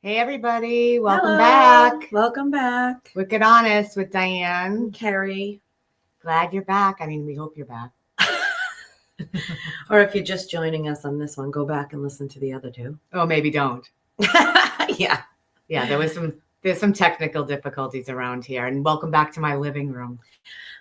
Hey everybody, welcome Hello. back. Welcome back. Wicked Honest with Diane. Carrie. Glad you're back. I mean, we hope you're back. Or if you're just joining us on this one, go back and listen to the other two. Oh, maybe don't. Yeah. Yeah, there's some technical difficulties around here. And welcome back to my living room.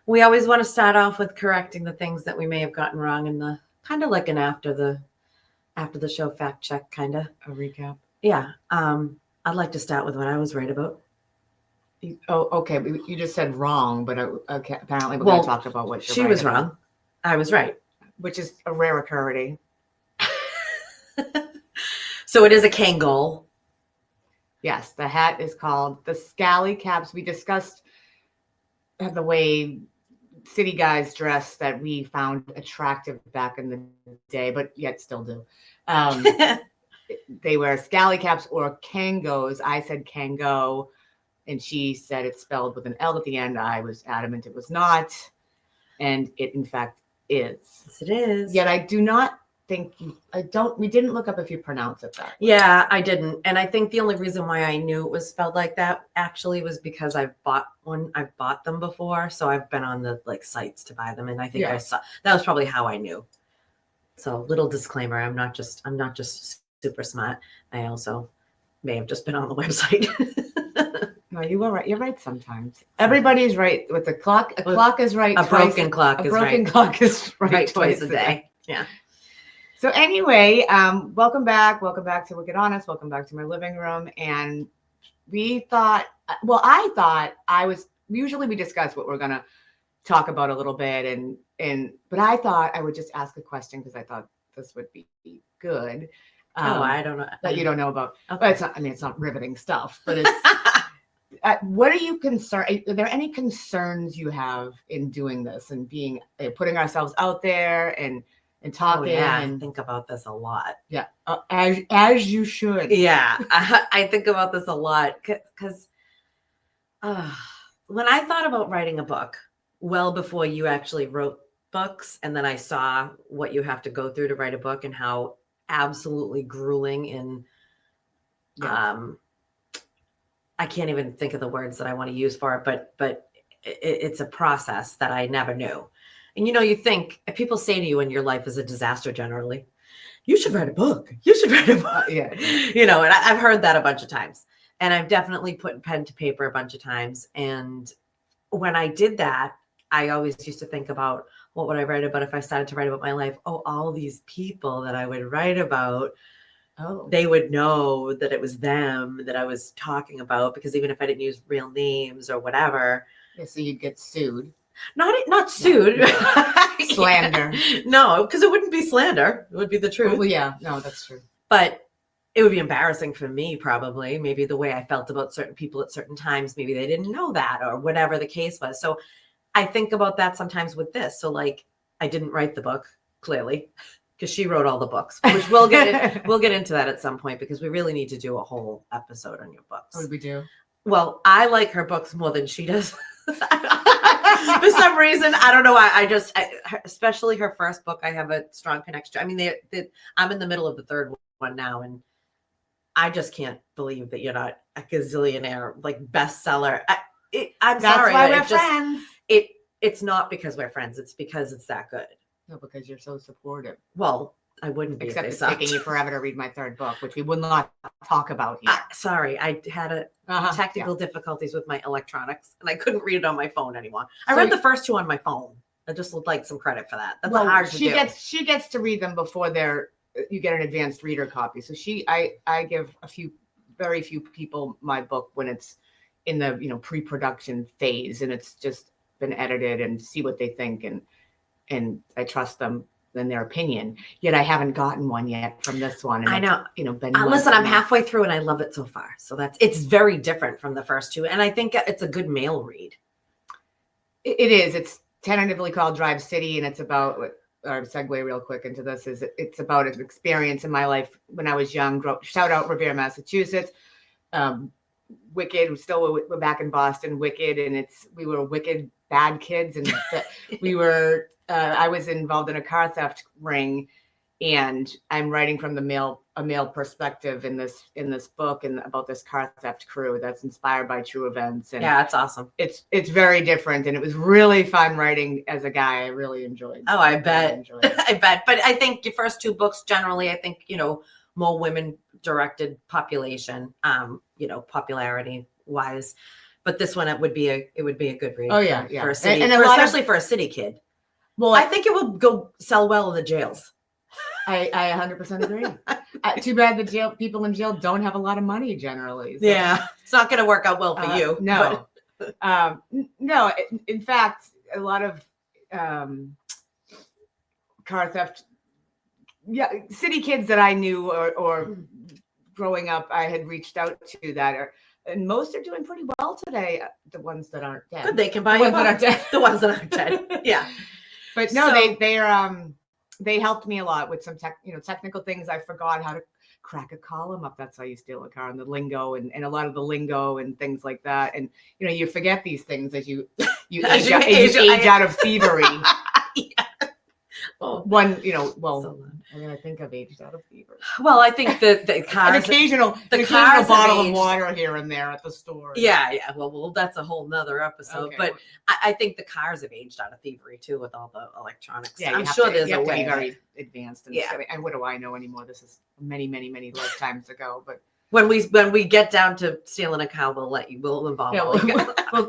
We always want to start off with correcting the things that we may have gotten wrong in the kind of like an after the show fact check kind of a recap. Yeah. I'd like to start with what I was right about. Oh, okay. You just said wrong, but okay, apparently we're going to talk about what she was about. Wrong. I was right. Which is a rare occurrence. So it is a Kangol. Yes, the hat is called the Scally Caps. We discussed the way city guys dress that we found attractive back in the day, but yet still do. They wear scally caps or kangos. I said kango, and she said it's spelled with an L at the end. I was adamant it was not, and it in fact is. Yes, it is. Yet I do not think we didn't look up if you pronounce it that way. Yeah, I didn't. And I think the only reason why I knew it was spelled like that actually was because I've bought them before. So I've been on the sites to buy them. And I think I saw that was probably how I knew. So little disclaimer, I'm not just super smart. I also may have just been on the website. No, you were right. You're right sometimes. Everybody's right with the clock. A clock is right. A broken clock is right. A broken clock is right twice a day. Yeah. So anyway, welcome back. Welcome back to Wicked Honest. Welcome back to my living room. And I thought usually we discuss what we're going to talk about a little bit. But I thought I would just ask a question because I thought this would be good. I don't know. That you don't know about. Okay. But it's not riveting stuff, but it's, what are you concerned? Are there any concerns you have in doing this and putting ourselves out there and talking? I think about this a lot. Yeah. As you should. Yeah. I think about this a lot because when I thought about writing a book, well before you actually wrote books, and then I saw what you have to go through to write a book and how absolutely grueling and I can't even think of the words that I want to use for it, but it's a process that I never knew. And you think if people say to you in your life is a disaster generally, you should write a book. You should write a book. Yeah. And I've heard that a bunch of times. And I've definitely put pen to paper a bunch of times. And when I did that, I always used to think about what would I write about if I started to write about my life? Oh, all these people that I would write about, they would know that it was them that I was talking about, because even if I didn't use real names or whatever. Yeah, so you'd get sued. Not sued. Slander. No, because it wouldn't be slander. It would be the truth. Well, yeah, no, that's true. But it would be embarrassing for me, probably. Maybe the way I felt about certain people at certain times, maybe they didn't know that or whatever the case was. So I think about that sometimes with this. So I didn't write the book, clearly, because she wrote all the books, which we'll get into that at some point, because we really need to do a whole episode on your books. What did we do? Well, I like her books more than she does. For some reason, I don't know why. Especially her first book, I have a strong connection. I mean, I'm in the middle of the third one now, and I just can't believe that you're not a gazillionaire, bestseller. I'm sorry. That's why we're friends. It's not because we're friends. It's because it's that good. No, because you're so supportive. Well, I wouldn't be. Except it's taking you forever to read my third book, which we will not talk about here. Sorry, I had technical difficulties with my electronics, and I couldn't read it on my phone anymore. I read the first two on my phone. I just would like some credit for that. That's hard to do. She gets to read them before you get an advanced reader copy. So I give very few people my book when it's in the pre-production phase, and it's just been edited, and see what they think, and I trust them in their opinion. Yet I haven't gotten one yet from this one. And I know. Listen, I'm halfway through and I love it so far. So it's very different from the first two, and I think it's a good male read. It is. It's tentatively called Drive City, and it's about. Or segue real quick into this it's about an experience in my life when I was young. Shout out Revere, Massachusetts. Wicked. We're back in Boston. Wicked, and we were wicked bad kids, and we were. I was involved in a car theft ring, and I'm writing from the male a male perspective in this book and about this car theft crew that's inspired by true events. And yeah, it's awesome. It's very different, and it was really fun writing as a guy. I really enjoyed. Oh, I bet. Really enjoyed it. I bet. But I think your first two books, generally, I think, more women directed population, popularity wise. But this one, it would be a good read. Oh yeah, for a city, and especially for a city kid. Well, I think it will go sell well in the jails. I 100% agree. Too bad the people in jail don't have a lot of money generally. So. Yeah, it's not going to work out well for you. No, no. In fact, a lot of car theft, city kids that I knew or growing up, I had reached out to and most are doing pretty well today. The ones that aren't dead. Good, they can buy the ones that aren't dead. The ones that aren't dead. Yeah, but no, they helped me a lot with some technical things. I forgot how to crack a column up. That's how you steal a car, and the lingo and a lot of the lingo and things like that. And you forget these things as you age out of thievery. Yeah. I mean, I think I've aged out of thievery. Well, I think the cars, an occasional bottle of water here and there at the store. Yeah. Well, that's a whole nother episode. Okay. But I think the cars have aged out of thievery too, with all the electronics. Yeah, I'm sure there's a way. To be very advanced. And yeah. And what do I know anymore? This is many, many, many lifetimes ago. But when we get down to stealing a cow, we'll involve. Yeah,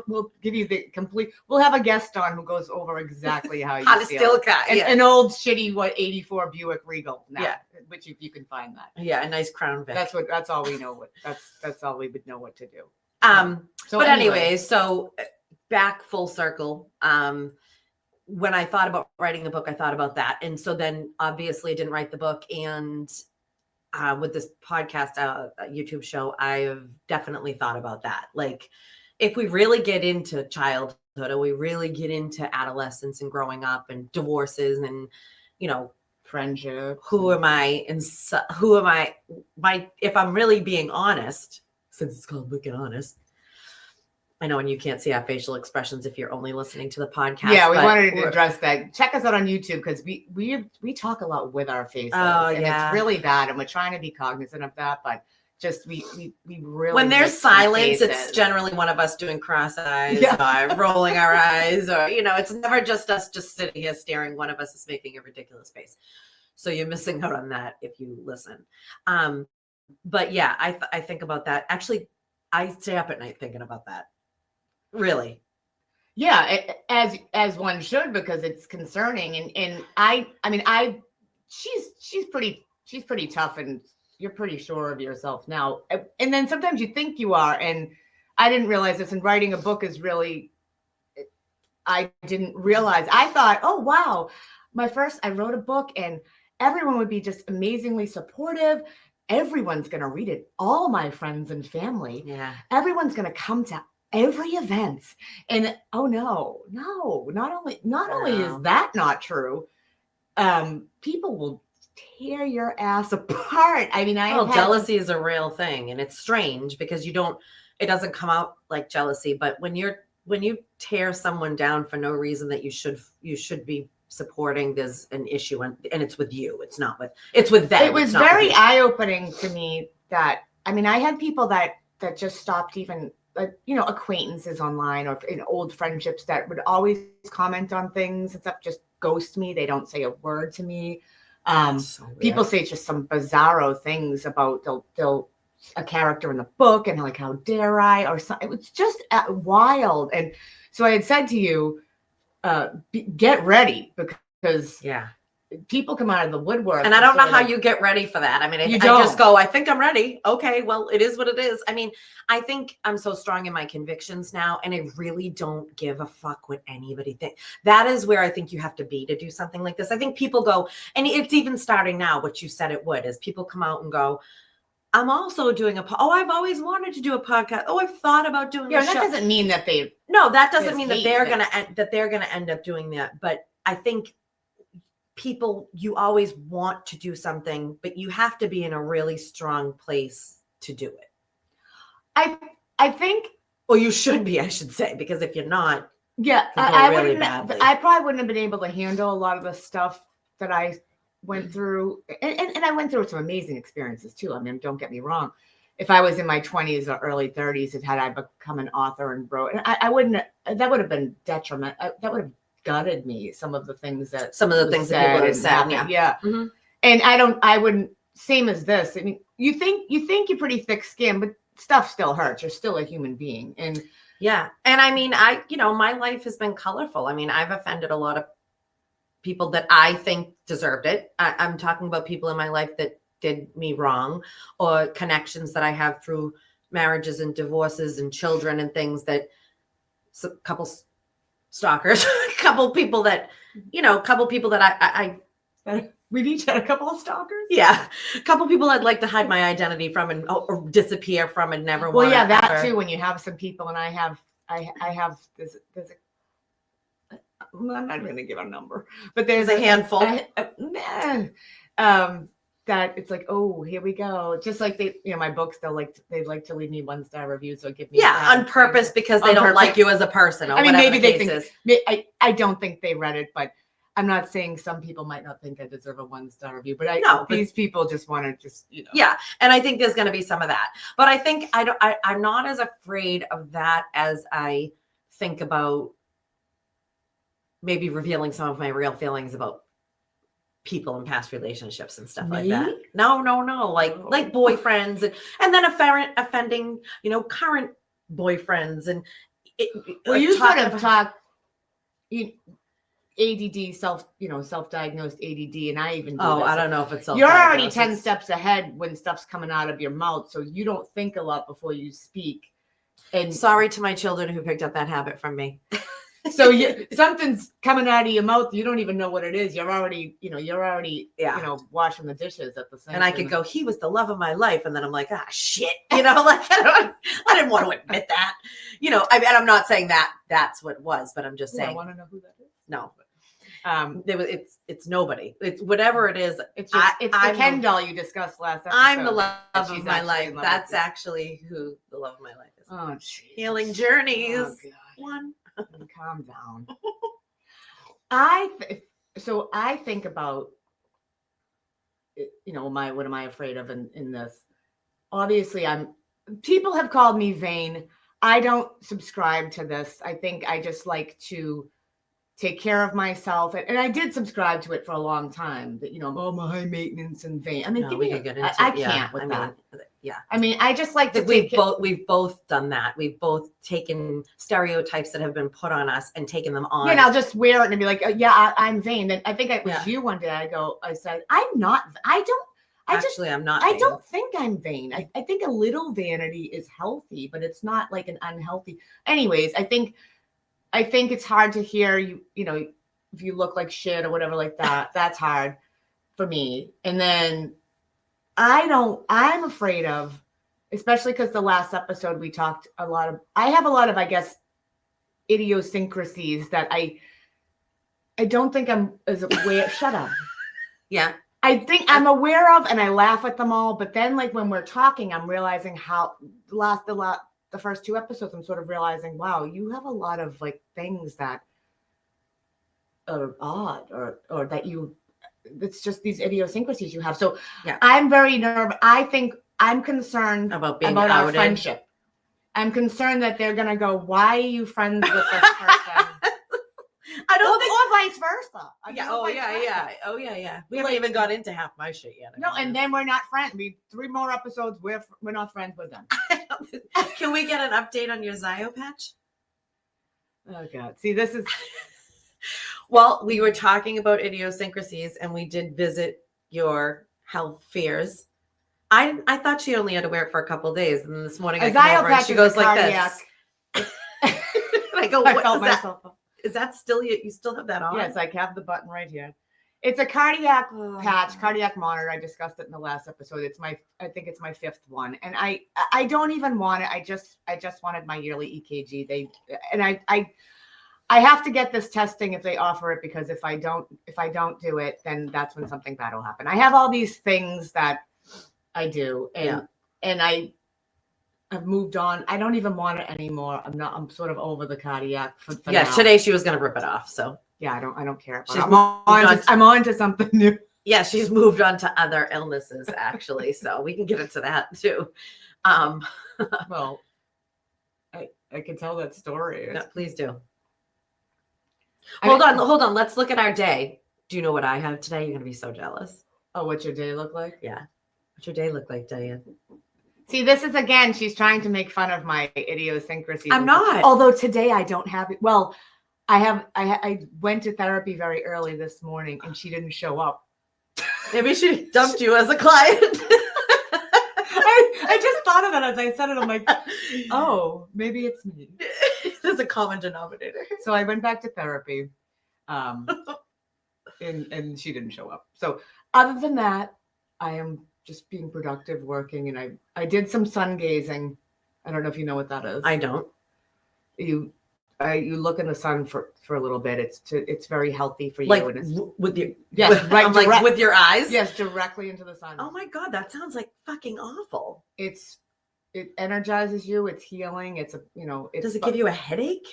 we'll give you the complete. We'll have a guest on who goes over exactly how to steal a cow. An old shitty 84 Buick Regal. Now, yeah, which you can find that. Yeah, a nice Crown Vic. That's all we know. That's all we would know what to do. But anyways, so back full circle. When I thought about writing the book, I thought about that, and so then obviously I didn't write the book, and with this podcast, YouTube show, I've definitely thought about that. Like, if we really get into childhood, or we really get into adolescence and growing up and divorces and, friendship, who am I? And who am I? If I'm really being honest, since it's called Wicked Honest. I know, and you can't see our facial expressions if you're only listening to the podcast. Yeah, we wanted to address that. Check us out on YouTube because we talk a lot with our faces. And it's really bad, and we're trying to be cognizant of that, but just we really, when there's silence, it's generally one of us doing cross eyes, or rolling our eyes, or it's never just us just sitting here staring. One of us is making a ridiculous face. So you're missing out on that if you listen. But yeah, I think about that. Actually, I stay up at night thinking about that. Really? Yeah, as one should, because it's concerning. And she's pretty tough, and you're pretty sure of yourself now. And then sometimes you think you are, and I didn't realize this. And writing a book is really, I didn't realize. I thought, oh wow, I wrote a book, and everyone would be just amazingly supportive. Everyone's gonna read it. All my friends and family. Yeah. Everyone's gonna come to every event. And oh no, not only is that not true, people will tear your ass apart. I mean, jealousy is a real thing, and it's strange because it doesn't come out like jealousy, but when you tear someone down for no reason that you should be supporting, there's an issue, and it's with you. It's with them. It was very eye-opening to me that, I had people that just stopped, even acquaintances online or in old friendships, that would always comment on things except just ghost me. They don't say a word to me. People say just some bizarro things about they'll a character in the book, and like, how dare I, or something. It was just wild. And so I had said to you, get ready, because people come out of the woodwork. And I don't know how you get ready for that. I just go, I think I'm ready. Okay, well, it is what it is. I think I'm so strong in my convictions now, and I really don't give a fuck what anybody thinks. That is where I think you have to be to do something like this. I think people go, and it's even starting now, what you said it would, is people come out and go, I'm also doing I've always wanted to do a podcast. Oh, I've thought about doing a show. That doesn't mean that that doesn't mean that they're gonna end up doing that. But I think people, you always want to do something, but you have to be in a really strong place to do it. I think, or you should be, I should say, because if you're not, I probably wouldn't have been able to handle a lot of the stuff that I went through, and I went through some amazing experiences too. I mean, don't get me wrong. If I was in my 20s or early 30s, had I become an author and wrote, and I wouldn't, that would have been detriment. That would have gutted me. Some of the things that that people have said. Yeah. Mm-hmm. And I wouldn't, same as this. I mean, you think you're pretty thick skinned, but stuff still hurts. You're still a human being. And yeah. And I mean, my life has been colorful. I mean, I've offended a lot of people that I think deserved it. I'm talking about people in my life that did me wrong, or connections that I have through marriages and divorces and children and things that a couple stalkers, a couple people that I we've each had a couple of stalkers. Yeah. A couple people I'd like to hide my identity from and or disappear from and never well, yeah, that ever. Too, when you have some people, and I have there's I'm not going to give a number, but there's a handful. That it's like, oh, here we go. Just like they, my books, they'd like to leave me 1-star reviews. So give me on purpose because they don't like you as a person. Or I mean, maybe they think. I don't think they read it, but I'm not saying some people might not think I deserve a 1-star review. But these people just want to Yeah, and I think there's going to be some of that. But I think I'm not as afraid of that as I think about maybe revealing some of my real feelings about people in past relationships and stuff like that. No, like boyfriends and then offending, current boyfriends and you sort of talk ADD, self-diagnosed ADD, and I even do I don't know if it's you're already 10 steps ahead when stuff's coming out of your mouth, so you don't think a lot before you speak. And sorry to my children who picked up that habit from me. So something's coming out of your mouth, you don't even know what it is. You're already washing the dishes at the same time. And I could go, he was the love of my life. And then I'm like, shit. I didn't want to admit that. I'm not saying that that's what it was, but I'm just saying. I want to know who that is. No. It's nobody. It's whatever it is. It's the Ken doll you discussed last episode. I'm the love of my life. That's actually who the love of my life is. Oh, geez. Healing journeys. Oh, one. Calm down. I think about, what am I afraid of in this? Obviously, people have called me vain. I don't subscribe to this. I think I just like to take care of myself. And I did subscribe to it for a long time that, I'm a high maintenance and vain. I mean, I can't with that. Yeah. I mean, I just like to we've both done that. We've both taken stereotypes that have been put on us and taken them on. Yeah, and I'll just wear it and be like, I'm vain. And I think it was you one day. I said, I'm not, I'm not. I don't think I'm vain. I think a little vanity is healthy, but it's not like an unhealthy. Anyways, I think it's hard to hear you, if you look like shit or whatever like that. That's hard for me. And then I'm afraid of, especially because the last episode we talked I have a lot of, I guess, idiosyncrasies that I don't think I'm as aware. Shut up. Yeah. I think I'm aware of, and I laugh at them all. But then when we're talking, I'm realizing how the first 2 episodes, I'm sort of realizing, wow, you have a lot of things that are odd or that it's just these idiosyncrasies you have. So yeah. I'm very nervous. I think I'm concerned about our friendship. I'm concerned that they're going to go, why are you friends with this person? Or vice versa. Yeah. We haven't even got into half my shit yet. No, and then we're not friends. 3 more episodes, we're not friends with them. Can we get an update on your Zio patch? Oh, God. See, this is... Well, we were talking about idiosyncrasies, and we did visit your health fears. I thought she only had to wear it for a couple of days, and then this morning I come over and she goes like this. I go, what is that? Is that still you still have that on? Yes, I have the button right here. It's a cardiac patch, cardiac monitor. I discussed it in the last episode. I think it's my 5th one, and I don't even want it. I just wanted my yearly EKG. I have to get this testing if they offer it, because if I don't do it, then that's when something bad will happen. I have all these things that I do, and I've moved on. I don't even want it anymore. I'm sort of over the cardiac for now. Today she was going to rip it off. So yeah, I don't care. I'm on to something new. Yeah, she's moved on to other illnesses actually, so we can get into that too. Well, I can tell that story. No, please do. I Hold mean- on. Let's look at our day. Do you know what I have today? You're gonna be so jealous. Oh, what's your day look like? Yeah. What's your day look like, Diane? See, this is again, she's trying to make fun of my idiosyncrasies. I'm not. Although today I don't have it. Well, I went to therapy very early this morning and she didn't show up. Maybe she dumped you as a client. I just thought of that as I said it. I'm like, oh, maybe it's me. There's a common denominator. So I went back to therapy, and she didn't show up. So other than that, I am just being productive, working, and I did some sun gazing. I don't know if you know what that is. I don't. You look in the sun for a little bit. It's very healthy for you. Like and it's, with your right, I'm like with your eyes. yes, directly into the sun. Oh my god, that sounds like fucking awful. It energizes you. It's healing. It's Does it give you a headache?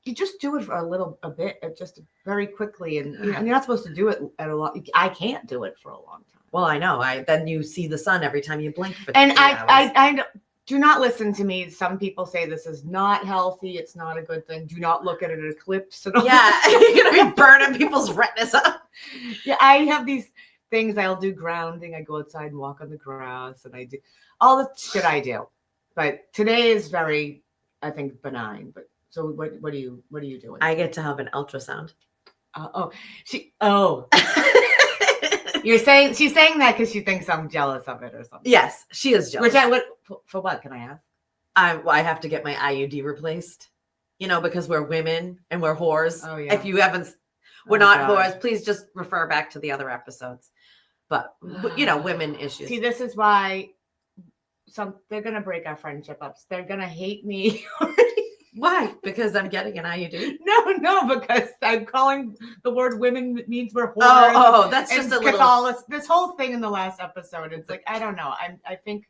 You just do it for a bit, just very quickly, and you're not supposed to do it at a lot. I can't do it for a long time. Well, I know. Then you see the sun every time you blink for And 3 hours. I do not listen to me. Some people say this is not healthy. It's not a good thing. Do not look at an eclipse. And all Yeah, that. you're gonna be burning people's retinas up. Yeah, I have these things. I'll do grounding. I go outside and walk on the grass, and I do all the shit I do. But today is very, I think, benign. But so what are you doing? I get to have an ultrasound. She's saying that because she thinks I'm jealous of it or something. Yes, she is jealous. For what can I ask? I have to get my IUD replaced. Because we're women and we're whores. Oh yeah. If you haven't, we're not whores. Please just refer back to the other episodes. But women issues. See, this is why they're gonna break our friendship up. They're gonna hate me. Why? Because I'm getting an IUD. No, because I'm calling the word women means we're whores. Oh, that's and just a little. Catholic. This whole thing in the last episode, it's like I don't know. I think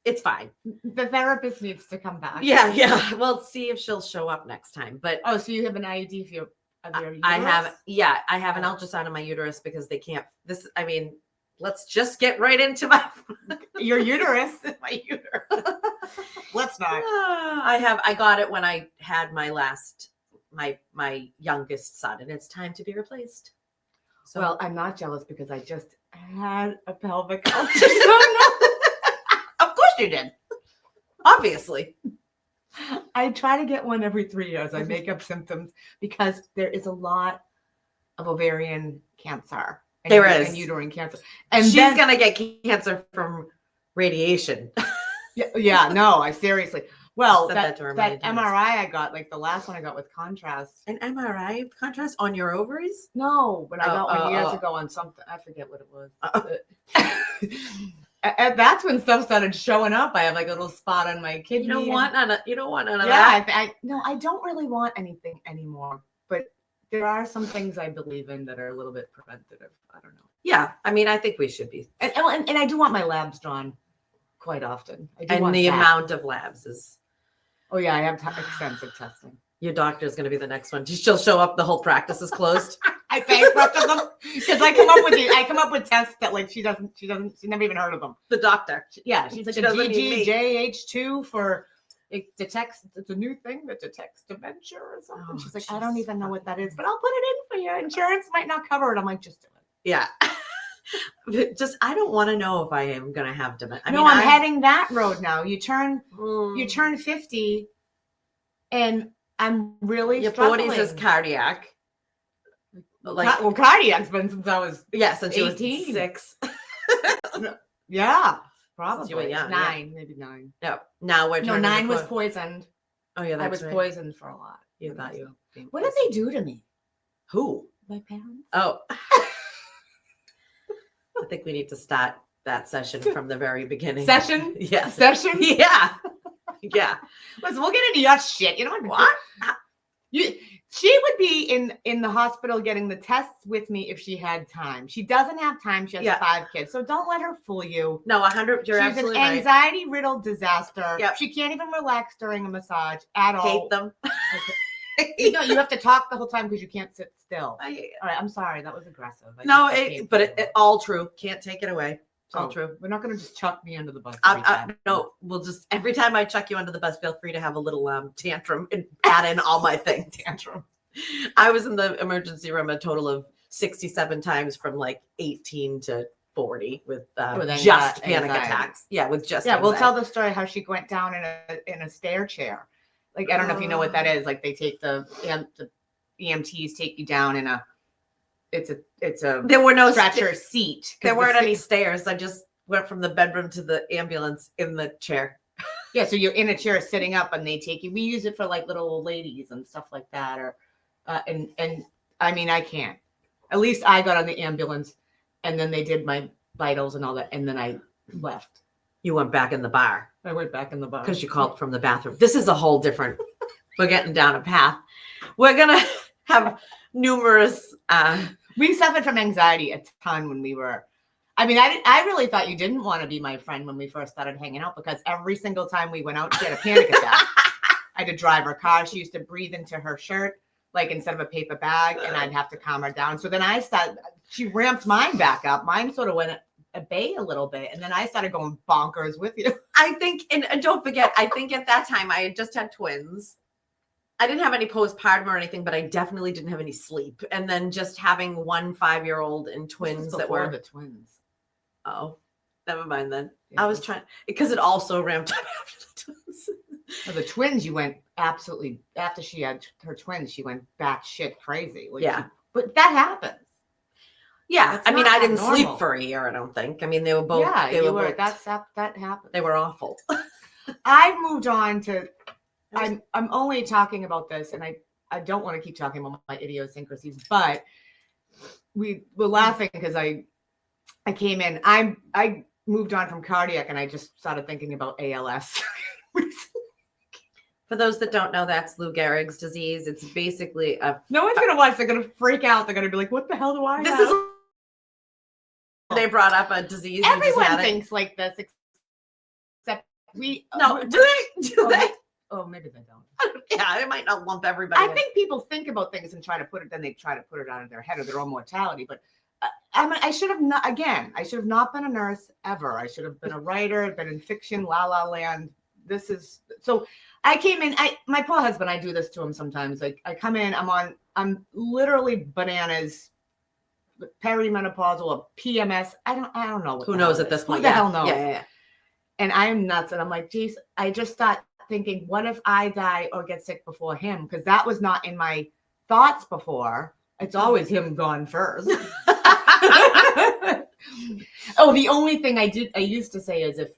it's fine. the therapist needs to come back. Yeah. We'll see if she'll show up next time. But so you have an IUD for your uterus? I have an ultrasound on my uterus because they can't. Let's just get right into your uterus. My uterus. Let's not. I got it when I had my last my youngest son, and it's time to be replaced. So well, I'm not jealous because I just had a pelvic ultrasound. Of course you did. Obviously. I try to get one every 3 years. I make up symptoms because there is a lot of ovarian cancer. And uterine cancer. And she's going to get cancer from radiation. Yeah, no, I seriously. Well, that MRI I got, like the last one I got with contrast. An MRI contrast on your ovaries? No, but I got one years ago on something. I forget what it was. And that's when stuff started showing up. I have like a little spot on my kidney. You don't want none of that. Yeah, I don't really want anything anymore. But there are some things I believe in that are a little bit preventative. I don't know. Yeah, I think we should be. And I do want my labs drawn quite often. And the amount of labs is. Oh yeah, I have extensive testing. Your doctor's going to be the next one. She'll show up. The whole practice is closed. I bankrupted them because I come up with tests that like she never even heard of them. The doctor. Yeah, she's like she a GGJH2 for it detects. It's a new thing that detects dementia or something. Oh, she's like, I don't even know what that is, but I'll put it in for you. Insurance might not cover it. I'm like, just do it. Yeah. I don't want to know if I am going to have dementia. I'm heading that road now. You turn 50 and I'm really your struggling. 40s is cardiac. Cardiac's been since I was since 18. You were 6. Yeah, probably. You were young, 9, maybe 9. No, now we're 9 was poisoned. Oh yeah, I was poisoned for a lot. You thought you. What did they do to me? Who? My parents. Oh. I think we need to start that session from the very beginning. Session? Yeah. Session? Yeah. Yeah. Listen, we'll get into your shit. You know what? She would be in the hospital getting the tests with me if she had time. She doesn't have time. She has 5 kids. So don't let her fool you. No, 100. You're absolutely right. She's an anxiety-riddled disaster. Yep. She can't even relax during a massage at all. Hate them. Okay. No, you have to talk the whole time because you can't sit still. All right, I'm sorry. That was aggressive. It all true. Can't take it away. It's all true. We're not going to just chuck me under the bus. No, we'll just, every time I chuck you under the bus, feel free to have a little tantrum and add in all my things. Tantrum. I was in the emergency room a total of 67 times from like 18 to 40 with just panic attacks. Yeah, with just anxiety. We'll tell the story how she went down in a stair chair. Like, I don't know if you know what that is. Like, they take the EMTs take you down in a there were no stretcher seat. There weren't any stairs. I just went from the bedroom to the ambulance in the chair. Yeah, so you're in a chair sitting up, and they take you. We use it for like little old ladies and stuff like that. Or and I mean, I can't. At least I got on the ambulance, and then they did my vitals and all that, and then I left. You went back in the bar. I went back in the bar because you called from the bathroom. This is a whole different. We're getting down a path. We're gonna have numerous. We suffered from anxiety a ton when we were. I mean, I really thought you didn't want to be my friend when we first started hanging out, because every single time we went out, she had a panic attack. I had to drive her car. She used to breathe into her shirt, like instead of a paper bag, and I'd have to calm her down. So then she ramped mine back up. Mine sort of went at bay a little bit, and then I started going bonkers with you. I think, and don't forget, I think at that time I had just had twins. I didn't have any postpartum or anything, but I definitely didn't have any sleep. And then just having 1 5-year-old and twins that were the twins. Oh, never mind then. Yeah. I was trying, because it also ramped up after the twins. The twins, you went absolutely, after she had her twins, she went batshit crazy. But that happens. Yeah. I mean, I didn't sleep for a year, I don't think. I mean, they were both. Yeah, both, that happened. They were awful. I've moved on to, I'm only talking about this, and I don't want to keep talking about my idiosyncrasies, but we were laughing because I came in, I moved on from cardiac, and I just started thinking about ALS. For those that don't know, that's Lou Gehrig's disease. It's basically no one's going to watch. They're going to freak out. They're going to be like, what the hell do I have? They brought up a disease. Everyone thinks like this, except we. No, do they? Oh, maybe they don't. Yeah, it might not lump everybody. I think people think about things and try to put it out of their head of their own mortality. But I should have not. Again, I should have not been a nurse ever. I should have been a writer. Been in fiction, La La Land. This is so. I came in. My poor husband. I do this to him sometimes. Like, I come in. I'm literally bananas. Perimenopausal or PMS. I don't know. Who knows at this point? Who the hell knows? Yeah. And I am nuts. And I'm like, geez, I just start thinking, what if I die or get sick before him? Because that was not in my thoughts before. It's always him gone first. Oh, the only thing I used to say is, if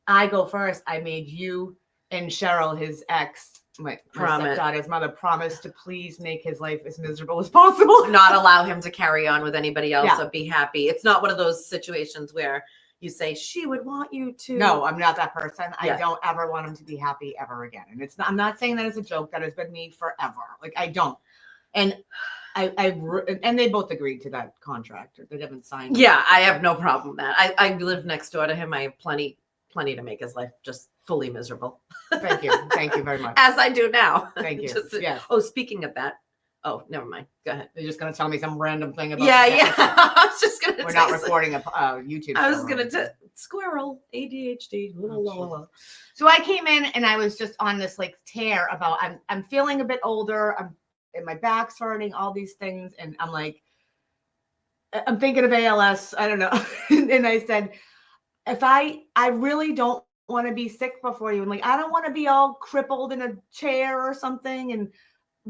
I go first, I made you and Cheryl, his ex, my stepdaughter's mother, promise to please make his life as miserable as possible. Not allow him to carry on with anybody else or be happy. It's not one of those situations where you say, she would want you to. No, I'm not that person. Yeah. I don't ever want him to be happy ever again. And I'm not saying that as a joke. That has been me forever. Like, I don't. And and they both agreed to that contract. They haven't signed. Yeah, I have no problem with that. I live next door to him. I have plenty to make his life just fully miserable. Thank you very much. As I do now. Thank you. Yes. Oh, speaking of that. Oh, never mind. Go ahead. You're just going to tell me some random thing about. Yeah. I was just going to. We're not recording a YouTube. I was going to squirrel ADHD. So I came in and I was just on this like tear about I'm feeling a bit older. And my back's hurting. All these things, and I'm like, I'm thinking of ALS. I don't know. And I said, if I really don't want to be sick before you, and like, I don't want to be all crippled in a chair or something, and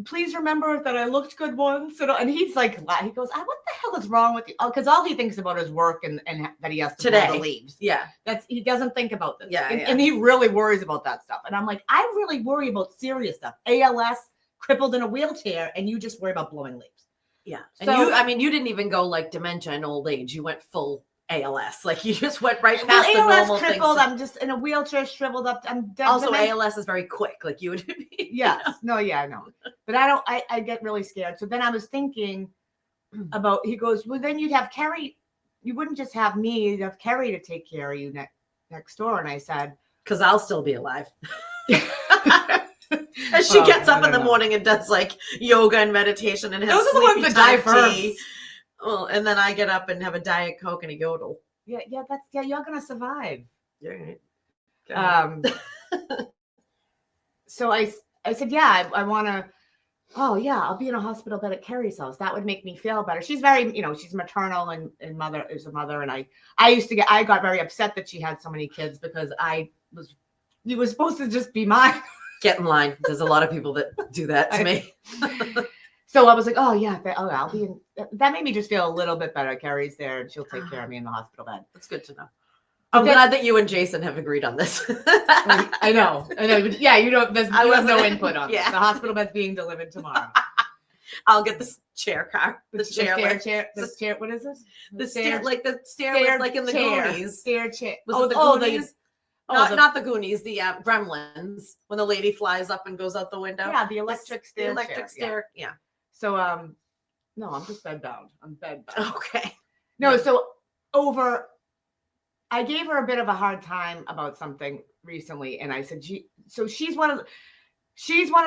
please remember that I looked good once. And he's like, he goes, what the hell is wrong with you? Oh, because all he thinks about is work and that he has to today pull the leaves. Yeah, he doesn't think about this. Yeah, and he really worries about that stuff. And I'm like, I really worry about serious stuff, ALS, crippled in a wheelchair, and you just worry about blowing leaves. Yeah, and you didn't even go like dementia and old age. You went full ALS. Like, you just went right past the normal crippled, things. I'm just in a wheelchair, shriveled up. I'm also ALS is very quick. Like, you would be. Yes. No. Yeah. I know. But I get really scared. So then I was thinking about. He goes, well, then you'd have Carrie. You wouldn't just have me. You'd have Carrie to take care of you next door. And I said, because I'll still be alive. And she Well, gets I up in don't the know. morning and does like yoga and meditation and has Those are the ones sleepy that die time tea. first. Well, and then I get up and have a Diet Coke and a yodel. Yeah, you're gonna survive. You're right. So I said, yeah, I want to. Oh yeah, I'll be in a hospital bed at Carrie's house. That would make me feel better. She's very, she's maternal and mother is a mother, and I got very upset that she had so many kids because you were supposed to just be mine. Get in line. There's a lot of people that do that to me. So I was like, oh yeah, I'll be in. That made me just feel a little bit better. Carrie's there, and she'll take care of me in the hospital bed. That's good to know. I'm glad that you and Jason have agreed on this. I know. Yeah, you have no input on Yeah. this. The hospital bed's being delivered tomorrow. I'll get the chair car. The chair. What is it? The stair, like the stair, like in the Goonies. Stair chair. The Goonies. Not the Goonies. The Gremlins. When the lady flies up and goes out the window. Yeah, the electric stair. The electric stair. Yeah. So no, I'm just bedbound. I'm bedbound. Okay. No, I gave her a bit of a hard time about something recently, and I said, she's one of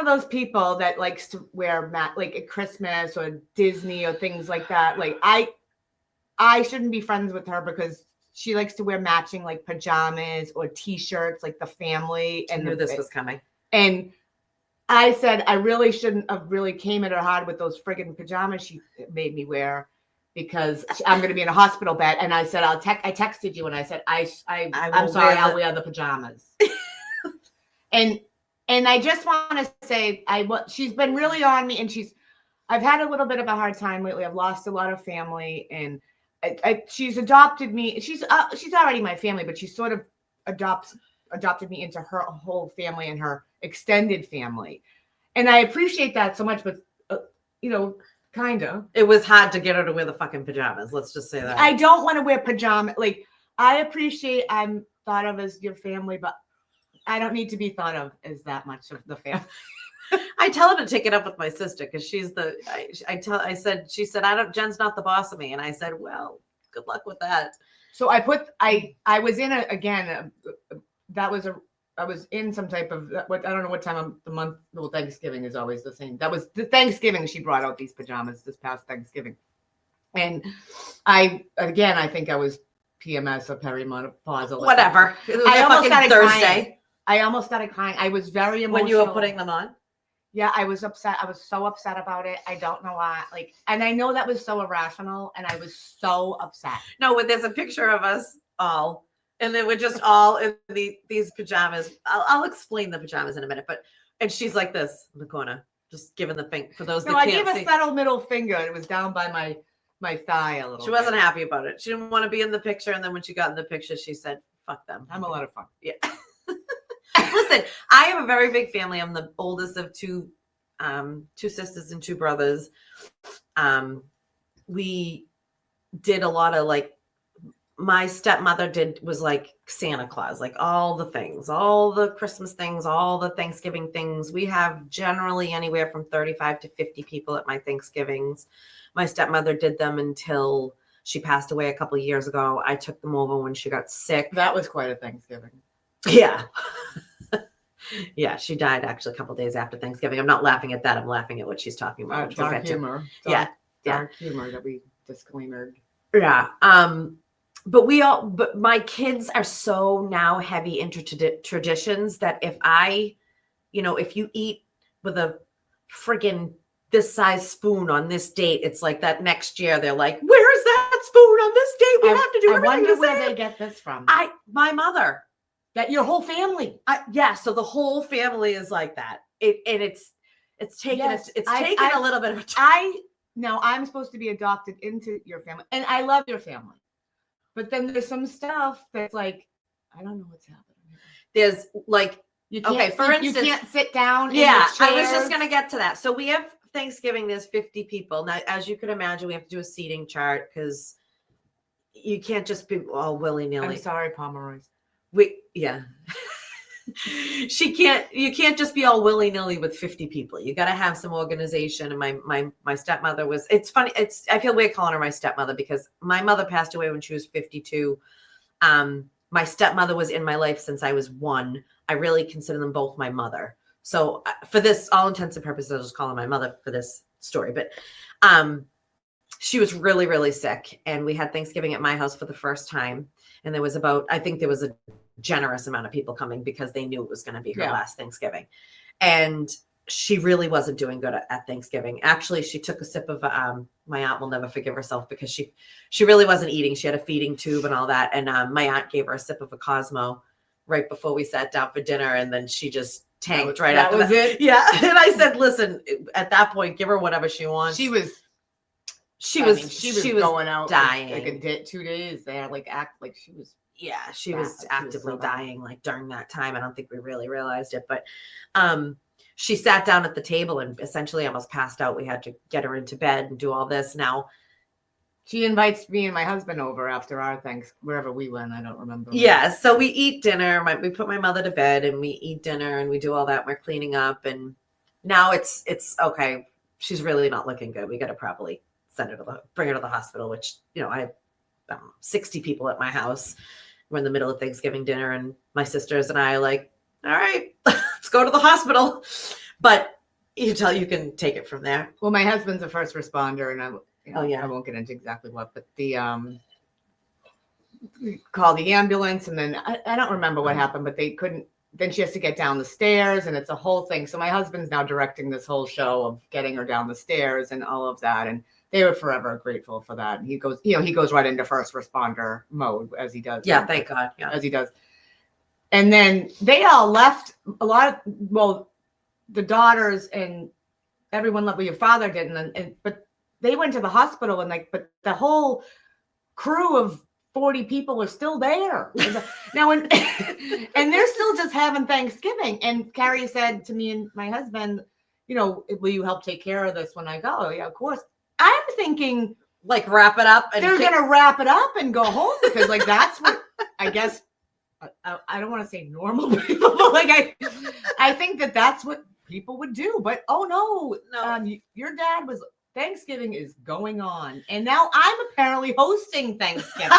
those people that likes to wear like at Christmas or Disney or things like that. Like I shouldn't be friends with her because she likes to wear matching like pajamas or T-shirts, like the family. And knew this was coming. And I said I really shouldn't have really came at her hard with those friggin' pajamas she made me wear. Because I'm going to be in a hospital bed, and I said I texted you, and I said I'm sorry, I'll wear the pajamas. and I just want to say she's been really on me, and I've had a little bit of a hard time lately. I've lost a lot of family, and she's adopted me. She's already my family, but she sort of adopted me into her whole family and her extended family, and I appreciate that so much. But kind of. It was hard to get her to wear the fucking pajamas. Let's just say that. I don't want to wear pajamas. Like, I appreciate I'm thought of as your family, but I don't need to be thought of as that much of the family. I tell her to take it up with my sister because she's she said, Jen's not the boss of me. And I said, well, good luck with that. So I was in I was in some type of, I don't know what time of the month. Well, Thanksgiving is always the same. That was the Thanksgiving. She brought out these pajamas this past Thanksgiving. And I think I was PMS or perimenopausal. Whatever. It was I almost started Thursday. Crying. I almost started crying. I was very emotional. When you were putting them on? Yeah, I was upset. I was so upset about it. I don't know why. And I know that was so irrational, and I was so upset. No, there's a picture of us all. And then we're just all in these pajamas. I'll explain the pajamas in a minute, and she's like this in the corner, just giving the finger for those. No, I gave a subtle middle finger. It was down by my thigh a little. She wasn't happy about it. She didn't want to be in the picture, and then when she got in the picture, she said, "Fuck them. I'm a lot of fun." Yeah. Listen, I have a very big family. I'm the oldest of two sisters and two brothers. We did a lot of my stepmother was like Santa Claus, like all the things, all the Christmas things, all the Thanksgiving things. We have generally anywhere from 35 to 50 people at my Thanksgivings. My stepmother did them until she passed away a couple of years ago. I took them over when she got sick. That was quite a Thanksgiving. Yeah. Yeah, she died actually a couple of days after Thanksgiving. I'm not laughing at that. I'm laughing at what she's talking about. Dark humor. Dark humor that we disclaimered. Yeah. But my kids are so now heavy into traditions that if you eat with a friggin' this size spoon on this date, it's like that next year they're like, where's that spoon on this date? We have to do everything. I wonder where they get this from. My mother. That your whole family. Yeah. So the whole family is like that. It's taken a little bit of time. Now I'm supposed to be adopted into your family, and I love your family. But then there's some stuff that's like, I don't know what's happening. There's for instance, you can't sit down. Yeah, I was just going to get to that. So we have Thanksgiving, there's 50 people. Now, as you can imagine, we have to do a seating chart because you can't just be all willy-nilly. I'm sorry, Pomeroy. You can't just be all willy-nilly with 50 people. You got to have some organization. And my stepmother it's funny. I feel weird calling her my stepmother because my mother passed away when she was 52. My stepmother was in my life since I was 1. I really consider them both my mother. So for this, all intents and purposes, I'll just call her my mother for this story. But she was really, really sick. And we had Thanksgiving at my house for the first time. And there was I think there was a generous amount of people coming because they knew it was going to be her last Thanksgiving. And she really wasn't doing good at Thanksgiving. Actually, she took a sip of, my aunt will never forgive herself because she really wasn't eating. She had a feeding tube and all that. And my aunt gave her a sip of a Cosmo right before we sat down for dinner. And then she just tanked right after that. It? Yeah. And I said, listen, at that point, give her whatever she wants. She was going out dying. Like 2 days. They had act like she was. Yeah, she was actively dying like during that time. I don't think we really realized it, but she sat down at the table and essentially almost passed out. We had to get her into bed and do all this. Now she invites me and my husband over after our wherever we went. I don't remember. Yeah, so we eat dinner. We put my mother to bed and we eat dinner and we do all that. We're cleaning up and now it's okay. She's really not looking good. We got to probably bring her to the hospital, which, I have 60 people at my house. We're in the middle of Thanksgiving dinner and my sisters and I are like, all right, let's go to the hospital. But you can take it from there. Well, my husband's a first responder and I won't get into exactly what, but we called the ambulance and then I don't remember what happened, but they couldn't, then she has to get down the stairs and it's a whole thing. So my husband's now directing this whole show of getting her down the stairs and all of that. And they were forever grateful for that. And he goes right into first responder mode as he does. Yeah. Thank God. Yeah. As he does. And then they all left the daughters and everyone left. Well, your father didn't. But they went to the hospital but the whole crew of 40 people were still there. Now, and they're still just having Thanksgiving. And Carrie said to me and my husband, will you help take care of this when I go? Oh, yeah, of course. I'm thinking wrap it up. They're going to wrap it up and go home because that's what I guess, I don't want to say normal people, but I think that's what people would do. But no. Your dad was, Thanksgiving is going on. And now I'm apparently hosting Thanksgiving.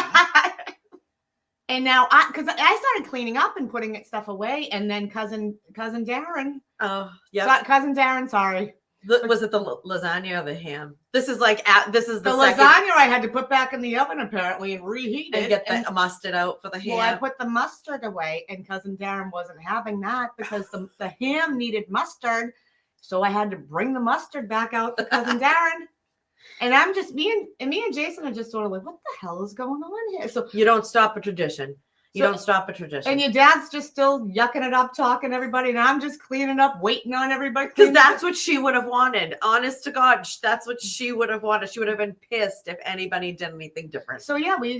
And now because I started cleaning up and putting stuff away. And then cousin Darren. Oh, yeah. Cousin Darren, sorry. Was it the lasagna or the ham? This is the lasagna I had to put back in the oven apparently and reheat it. And get the mustard out for the ham. Well, I put the mustard away and cousin Darren wasn't having that because the ham needed mustard. So I had to bring the mustard back out for cousin Darren. And I'm just, me and Jason are just sort of like, what the hell is going on here? So you don't stop a tradition. Don't stop a tradition. And your dad's just still yucking it up, talking to everybody. And I'm just cleaning up, waiting on everybody. Because that's what she would have wanted. Honest to God, that's what she would have wanted. She would have been pissed if anybody did anything different. So yeah, we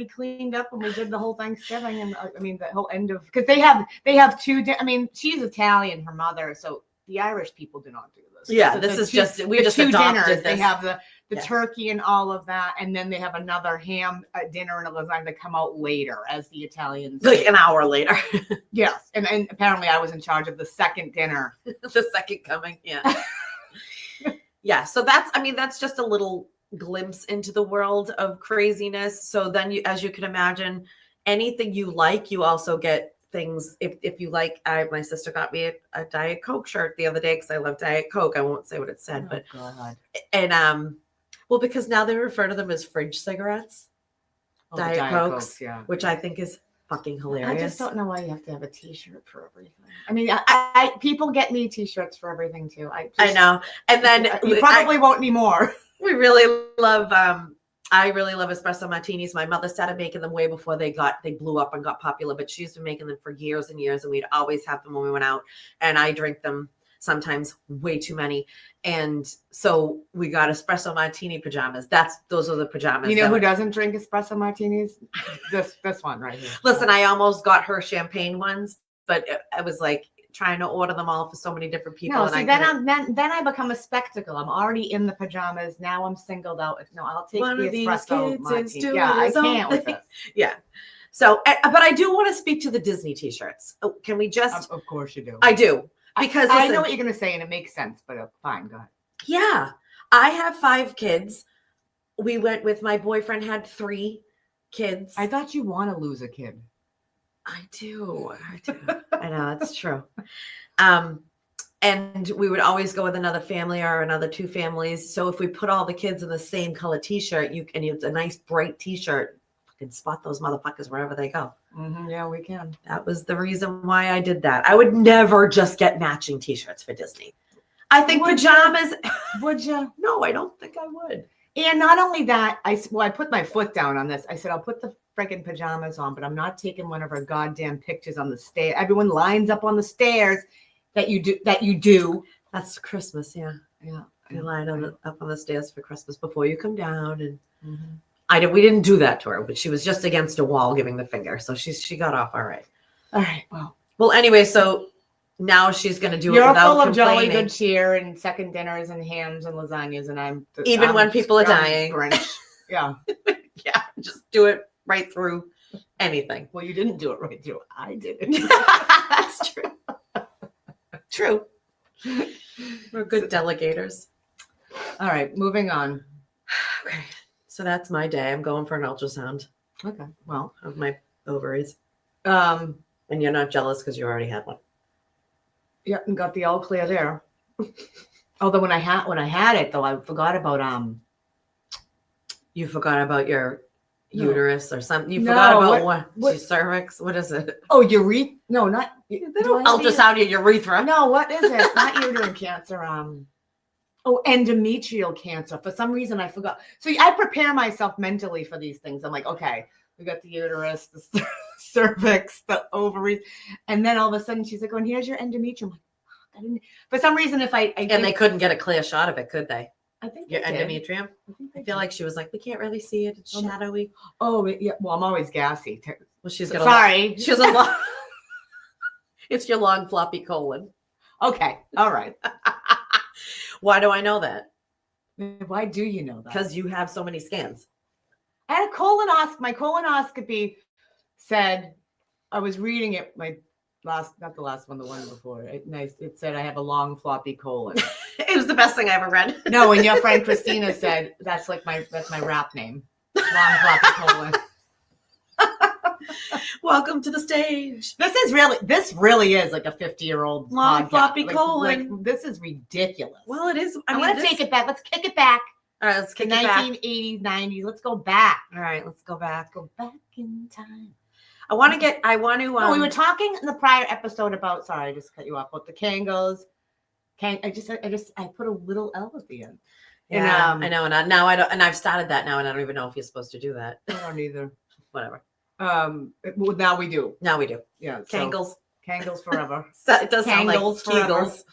cleaned up and we did the whole Thanksgiving. And the whole end of, because they have two, she's Italian, her mother. So the Irish people do not do this. Yeah, so we just adopted dinners. This. They have the turkey and all of that, and then they have another ham dinner and a lasagna that come out later as the Italians. An hour later. Yes, and apparently I was in charge of the second dinner. The second coming, yeah. Yeah, so that's just a little glimpse into the world of craziness. So then as you can imagine, anything you like, you also get things. If you like, my sister got me a Diet Coke shirt the other day because I love Diet Coke. I won't say what it said, but God. And because now they refer to them as fridge cigarettes, Diet Cokes, which I think is fucking hilarious. I just don't know why you have to have a T-shirt for everything. I people get me T-shirts for everything too. I know, and then you probably won't anymore. We really love. I really love espresso martinis. My mother started making them way before they blew up and got popular, but she used to be making them for years and years, and we'd always have them when we went out. And I drink them sometimes way too many. And so we got espresso martini pajamas. Those are the pajamas. You know who doesn't drink espresso martinis? This one right here. Listen, I almost got her champagne ones, but I was like trying to order them all for so many different people. No, see, then I become a spectacle. I'm already in the pajamas. Now I'm singled out. No, I'll take one the espresso martini. Yeah, I can't with this. Yeah. So, but I do want to speak to the Disney T-shirts. Can we just? Of course you do. I do. Because I know what you're going to say and it makes sense, but fine, go ahead. Yeah. I have 5 kids. We went with my boyfriend, had 3 kids. I thought you want to lose a kid. I do. I know, it's true. And we would always go with another family or another 2 families. So if we put all the kids in the same color t-shirt, it's a nice bright t-shirt, you can spot those motherfuckers wherever they go. Yeah, we can. That was the reason why I did that. I would never just get matching t-shirts for Disney. I think pajamas. Would you? No, I don't think I would. And not only that, I put my foot down on this. I said, I'll put the freaking pajamas on, but I'm not taking one of her goddamn pictures on the stair. Everyone lines up on the stairs that you do. That's Christmas, yeah. Yeah. You line up on the stairs for Christmas before you come down. And we didn't do that to her, but she was just against a wall giving the finger. So she got off all right. All right. Well, anyway, so now she's going to do You're it without full of jolly complaining. good cheer and second dinners and hams and lasagnas, and I'm when people are dying. Grinch. Yeah. Yeah, just do it right through anything. Well, you didn't do it right through. I did it. That's true. True. We're good delegators. All right, moving on. Okay. So that's my day. I'm going for an ultrasound Okay. Well, of my ovaries. um, And you're not jealous because you already had one. yeah, and got the all clear there. Although when I had it though, I forgot about You forgot about your No. uterus or something. You No, forgot about what- your cervix. What is it? Oh, no, not They don't ultrasound your urethra. No, what is it? Not uterine cancer. Endometrial cancer. For some reason, I forgot. So I prepare myself mentally for these things. I'm like, okay, we got the uterus, the cervix, the ovaries, and then all of a sudden she's like, "Oh, and here's your endometrium." I'm like, I didn't. For some reason, if I And they couldn't get a clear shot of it, could they? I think Your they did. endometrium. I think they I feel did. like she was like, we can't really see it. It's shadowy. Oh yeah. Well, I'm always gassy. Well, she's got Sorry. She's a long. It's your long floppy colon. Okay. All right. Why do I know that? Why do you know that? Because you have so many scans. I had a colonoscopy. My colonoscopy said, I was reading it, not the last one, the one before. It said I have a long floppy colon. It was the best thing I ever read. No, and your friend Christina said that's my rap name. Long floppy colon. Welcome to the stage. This really is like a 50-year-old Long podcast. floppy colon. This is ridiculous. Well, it is. I'm gonna take it back. Let's kick it back. All right, let's To kick it back. 1980s, 90s. Let's go back. All right, let's go back. Go back in time. I want to. We were talking in the prior episode about. Sorry, I just cut you off. About the Kangos. I put a little L at the end. Yeah, And, I know, and now I don't, and I've started that now, and I don't even know if you're supposed to do that. I don't either. Whatever. Well, now we do. Now we do. Yeah. Kangles. Kangles forever. So it does sound like Kangles forever. Kegels.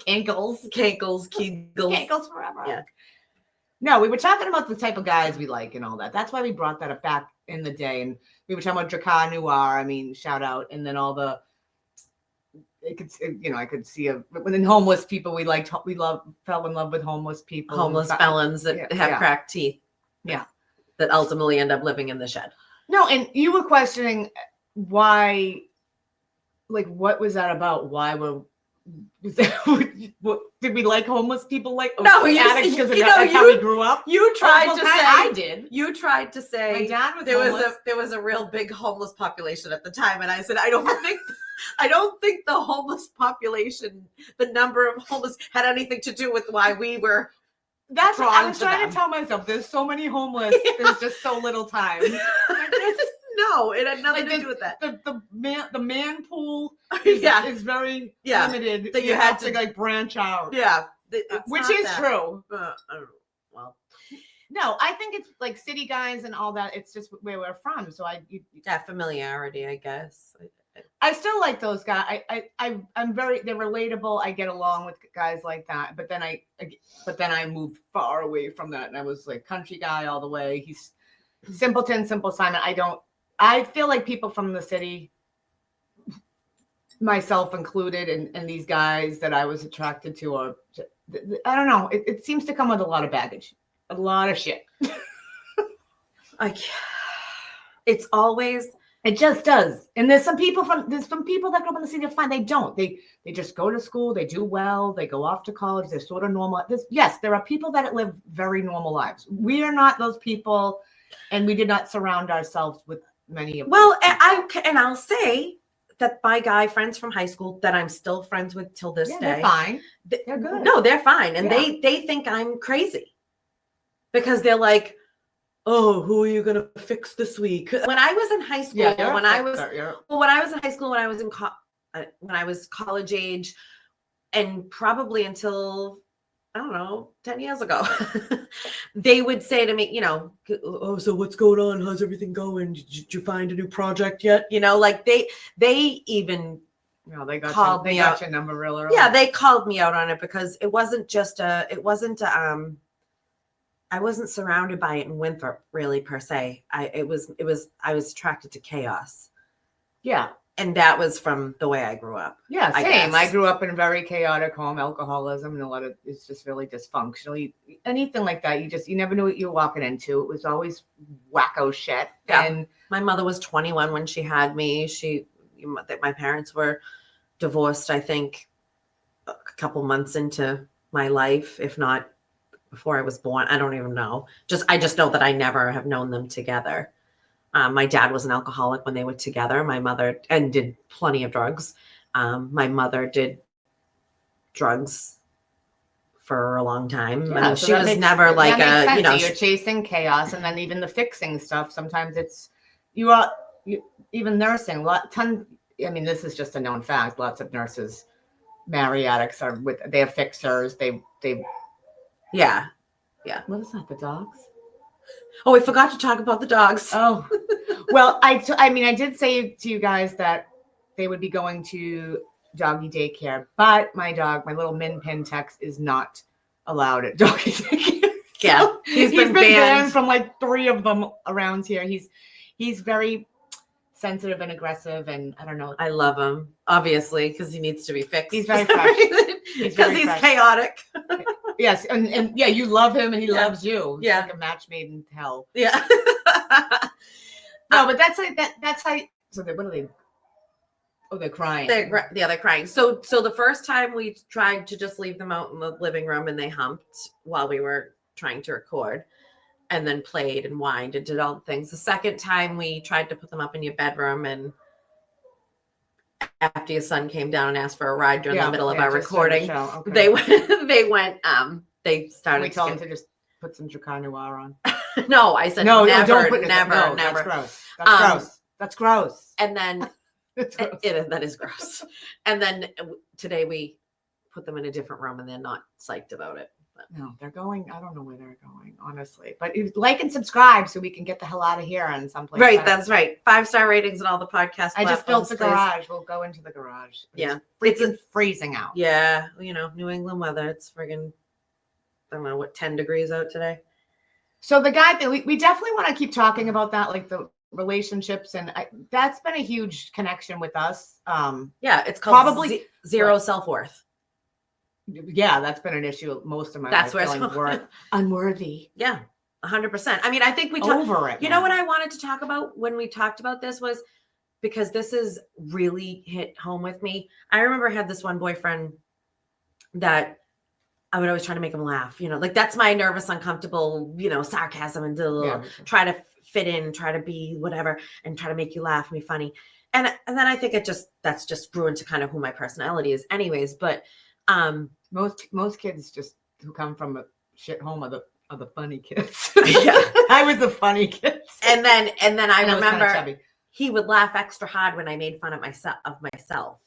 Kangles. Kegels. Kegels. Kangles forever. Yeah. No, we were talking about the type of guys we like and all that. That's why we brought that up back in the day. And we were talking about Dracar Noir. I mean, shout out. And then all the, I could see within homeless people fell in love with homeless people. Homeless felons that have cracked teeth. Yeah. That ultimately end up living in the shed. No, and you were questioning why, like, what was that about? What, did we like homeless people like addicts because that's how we grew up? You tried to say I did. You tried to say My dad was there was a real big homeless population at the time, and I said I don't think the homeless population, the number of homeless, had anything to do with why we were. That's what I was trying them. to tell myself. There's so many homeless. Yeah. There's just so little time. No, it had nothing to do with that. The man pool is very limited. That you had to like branch out. Yeah, which is true. Well, no, I think it's like city guys and all that. It's just where we're from. So that familiarity, I guess. I still like those guys. They're relatable. I get along with guys like that. But then I moved far away from that, and I was like country guy all the way. He's simpleton, Simple Simon. I feel like people from the city, myself included, and these guys that I was attracted to are, I don't know. It seems to come with a lot of baggage, a lot of shit. It's always. It just does. And there's some people that grow up in the city that fine. They don't. They just go to school. They do well. They go off to college. They're sort of normal. Yes, there are people that live very normal lives. We are not those people, and we did not surround ourselves with many of them. Well, I'll say that my guy friends from high school that I'm still friends with till this day. They're fine. They're good. No, they're fine. And Yeah. they think I'm crazy because they're like, oh, who are you going to fix this week? When I was in high school, when I was in high school, when I was when I was college age, and probably until, I don't know, 10 years ago, they would say to me, you know, oh, so what's going on? How's everything going? Did you find a new project yet? You know, like they even they called me out. Your number real early. Yeah, they called me out on it because it wasn't I wasn't surrounded by it in Winthrop really per se. I was attracted to chaos. Yeah. And that was from the way I grew up. Yeah, same. I grew up in a very chaotic home, alcoholism, and it's just really dysfunctional. Anything like that, you never knew what you were walking into. It was always wacko shit. Yeah. And my mother was 21 when she had me. My parents were divorced, I think, a couple months into my life, if not before I was born. I don't even know. I just know that I never have known them together. My dad was an alcoholic when they were together. My mother did plenty of drugs. My mother did drugs for a long time. Yeah, I mean, she was never like a, you're chasing chaos, and then even the fixing stuff. Sometimes it's even nursing. I mean, this is just a known fact. Lots of nurses marry addicts they have fixers. Yeah. What is that? The dogs? Oh, we forgot to talk about the dogs. Oh, well, I mean, I did say to you guys that they would be going to doggy daycare, but my little Min Pin Tex, is not allowed at doggy daycare. Yeah, so he's been banned from like 3 of them around here. He's very sensitive and aggressive, and I don't know. I love him, obviously, because he needs to be fixed. He's very fresh. Because he's chaotic. Yes, and yeah, you love him and he loves you. It's yeah, like a match made in hell. Yeah. No, but that's how. So what are they? Oh, they're crying. They're crying. So the first time we tried to just leave them out in the living room, and they humped while we were trying to record, and then played and whined and did all the things. The second time we tried to put them up in your bedroom, and after your son came down and asked for a ride during the middle of our recording, okay. They started. We told them to just put some Dracar Noir on. No, I said no, never, don't put it, never. That's gross. That's gross. That's gross. And then gross. That is gross. And then today we put them in a different room, and they're not psyched about it. But. No, they're going. I don't know where they're going, honestly. But like and subscribe so we can get the hell out of here on someplace. Right, that's right. 5-star ratings and all the podcasts. I just built the garage. We'll go into the garage. Yeah, it's freezing out. Yeah, New England weather. It's friggin', I don't know what, 10 degrees out today. So the guy thing, we definitely want to keep talking about that, like the relationships, and that's been a huge connection with us. Yeah, it's called probably zero self-worth. Yeah, that's been an issue most of my life. That's where unworthy. Yeah, 100%. I mean, I think we talked over it. You know what I wanted to talk about when we talked about this was, because this is really hit home with me. I remember I had this one boyfriend that I would always try to make him laugh, like that's my nervous, uncomfortable, sarcasm and try to fit in, try to be whatever, and try to make you laugh and be funny. And then I think that's just grew into kind of who my personality is anyways. But most kids just who come from a shit home are the funny kids. Yeah. I was the funny kid. And then I remember he would laugh extra hard when I made fun of myself.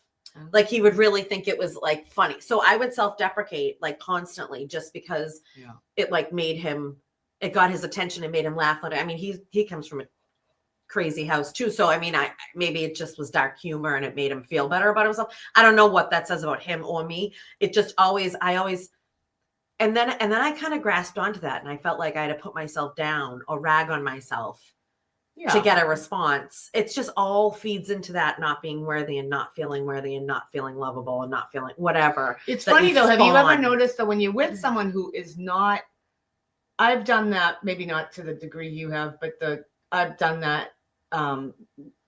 Like he would really think it was like funny. So I would self-deprecate like constantly just because it like it got his attention and made him laugh. I mean, he comes from a crazy house too. So, I mean, maybe it just was dark humor and it made him feel better about himself. I don't know what that says about him or me. It just and then I kind of grasped onto that, and I felt like I had to put myself down or rag on myself to get a response. It's just all feeds into that not being worthy and not feeling lovable and not feeling whatever. It's funny though. Have you ever noticed that when you're with someone who is not, I've done that, maybe not to the degree you have, but I've done that,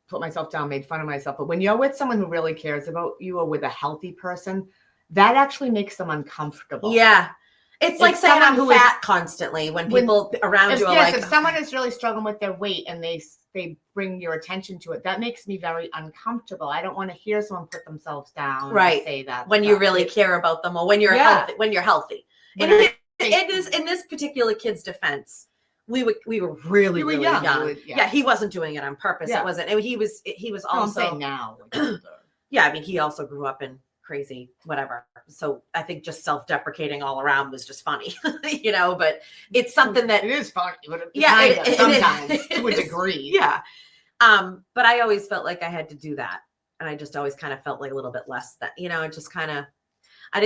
put myself down, made fun of myself. But when you're with someone who really cares about you or with a healthy person, that actually makes them uncomfortable. Yeah. It's like saying I'm fat constantly when people around you are like, if someone is really struggling with their weight and they bring your attention to it, that makes me very uncomfortable. I don't want to hear someone put themselves down and say that when you really care about them, or when you're healthy. When you're healthy, it is in this particular kid's defense. We were really young. He wasn't doing it on purpose. It wasn't. He was also. I'm saying now. Yeah, I mean, he also grew up in crazy whatever. So I think just self-deprecating all around was just funny, but it's something that it is funny. But sometimes to a degree. Yeah. But I always felt like I had to do that. And I just always kind of felt like a little bit less that, it just kind of, I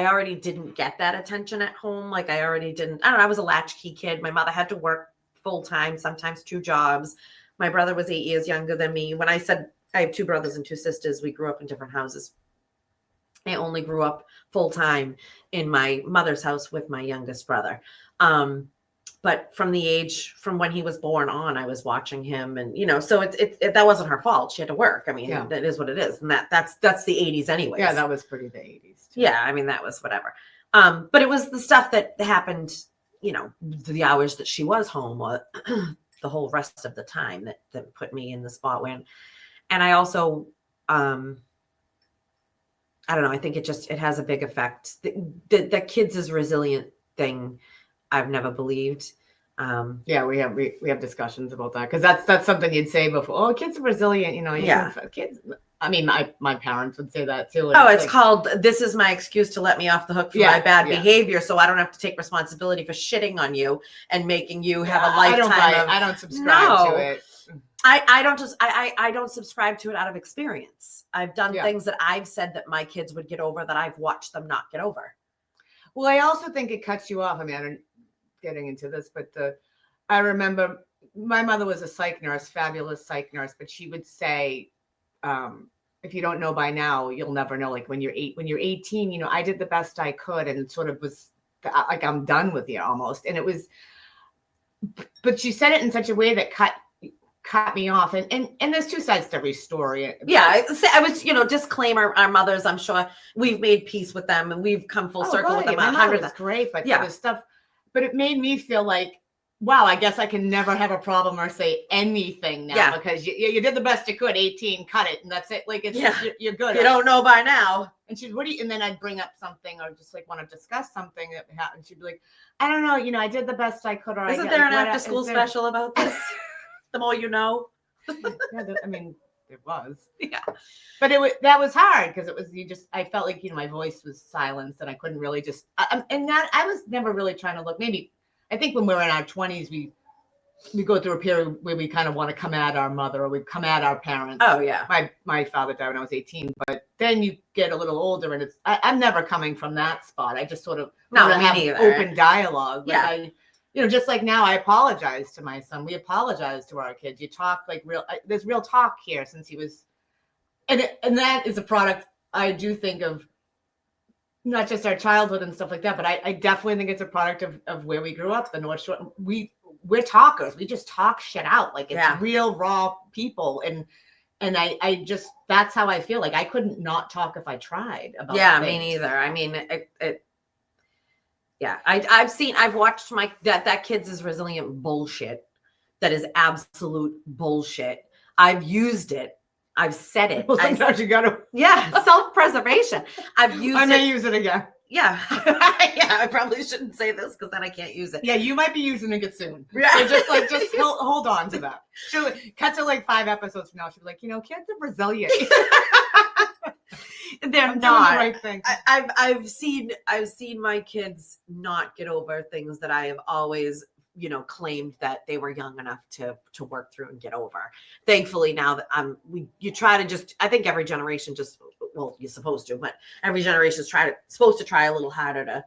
already didn't get that attention at home. Like I was a latchkey kid. My mother had to work full time, sometimes 2 jobs. My brother was 8 years younger than me. When I said I have 2 brothers and 2 sisters, we grew up in different houses. I only grew up full time in my mother's house with my youngest brother. But from when he was born on, I was watching him, and so that wasn't her fault. She had to work. I mean, that is what it is, and that's the 80s anyway. Yeah, that was pretty the 80s. Too. Yeah, I mean that was whatever. But it was the stuff that happened, the hours that she was home, or the whole rest of the time that put me in the spot when. And I also, I don't know. I think it has a big effect. The kids is resilient thing. I've never believed. Yeah, we have discussions about that because that's something you'd say before. Oh, kids are resilient. Kids. I mean, my parents would say that too. It's called, this is my excuse to let me off the hook for my bad behavior, so I don't have to take responsibility for shitting on you and making you have a lifetime. I don't subscribe to it. I don't subscribe to it out of experience. I've done things that I've said that my kids would get over that I've watched them not get over. Well, I also think it cuts you off. I mean, I'm getting into this, but I remember my mother was a psych nurse, fabulous psych nurse, but she would say, if you don't know by now, you'll never know. Like when you're 18, I did the best I could, and it sort of was like, I'm done with you almost. And it was, but she said it in such a way that cut me off. And there's 2 sides to every story. Yeah. I was, disclaimer, our mothers, I'm sure we've made peace with them and we've come full circle with them. My mother was great, but there was stuff, but it made me feel like, wow, I guess I can never have a problem or say anything now because you did the best you could, 18, cut it. And that's it. Like, you're good. You don't know by now. And she'd, and then I'd bring up something or just like want to discuss something that happened. She'd be like, I don't know, I did the best I could. Or Isn't there an after school special about this? The more you know. I mean, it was. Yeah. But that was hard because it was, I felt like, my voice was silenced and I couldn't really and that I was never really trying to look, maybe, I think when we're in our 20s, we go through a period where we kind of want to come at our mother or we come at our parents. Oh yeah. My father died when I was 18, but then you get a little older and I'm never coming from that spot. I just sort of want to have open dialogue. Like just like now I apologize to my son. We apologize to our kids. You talk like there's real talk here since he was, and that is a product I do think of, not just our childhood and stuff like that, but I definitely think it's a product of where we grew up, the North Shore. We're talkers. We just talk shit out. Like it's real raw people. And I just, that's how I feel. Like I couldn't not talk if I tried about things. Me neither. I mean, I've watched that kids is resilient bullshit. That is absolute bullshit. I've used it. I've said it. Well, sometimes you gotta. Yeah, self-preservation. I've used it. I may use it again. Yeah. Yeah, I probably shouldn't say this because then I can't use it. Yeah, you might be using it soon. Yeah. So just hold on to that. She'll cut to like 5 episodes from now. She'll be like, kids are resilient. They're I'm not. Doing the right thing. I've seen my kids not get over things that I have always claimed that they were young enough to work through and get over. Thankfully, now that you try to I think every generation you're supposed to, but every generation is supposed to try a little harder